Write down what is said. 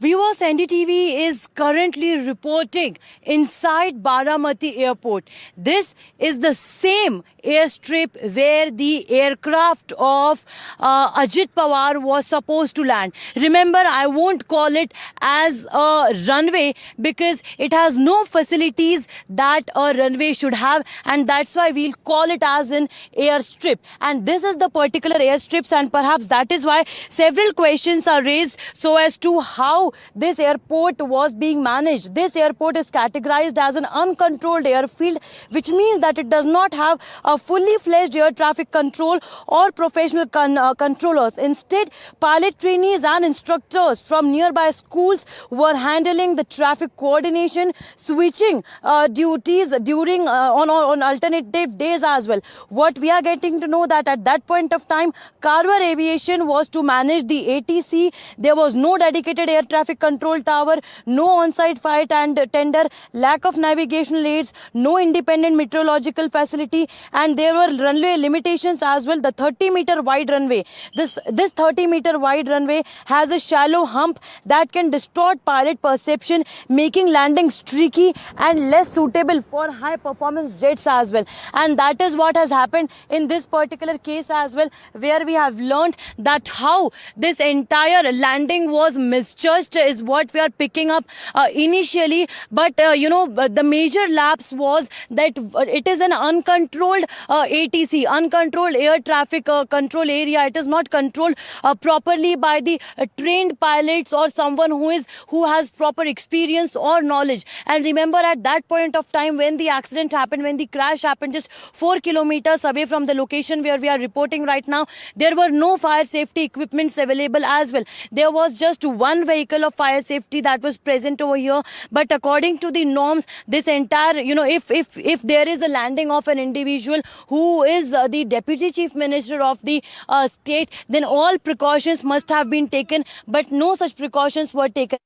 Viewers, NDTV is currently reporting inside Baramati Airport. This is the same airstrip where the aircraft of Ajit Pawar was supposed to land. Remember, I won't call it as a runway because it has no facilities that a runway should have, and that's why we'll call it as an airstrip. And this is the particular airstrips, and perhaps that is why several questions are raised so as to how this airport was being managed. This airport is categorized as an uncontrolled airfield, which means that it does not have a fully fledged air traffic control or professional controllers. Instead, pilot trainees and instructors from nearby schools were handling the traffic coordination, switching duties during on alternative days as well. What we are getting to know that at that point of time, Carver Aviation was to manage the ATC. There was no dedicated air traffic control tower, no on-site fire tender, lack of navigational aids, no independent meteorological facility, and there were runway limitations as well. The 30-meter wide runway, this 30-meter wide runway has a shallow hump that can distort pilot perception, making landings tricky and less suitable for high-performance jets as well. And that is what has happened in this particular case as well, where we have learned that how this entire landing was misjudged is what we are picking up initially. But the major lapse was that it is an uncontrolled ATC, uncontrolled air traffic control area. It is not controlled properly by the trained pilots or someone who has proper experience or knowledge. And remember, at that point of time when the accident happened, when the crash happened just 4 kilometers away from the location where we are reporting right now, there were no fire safety equipments available as well. There was just one vehicle of fire safety that was present over here. But according to the norms, this entire, if there is a landing of an individual who is the deputy chief minister of the state, then all precautions must have been taken, but no such precautions were taken.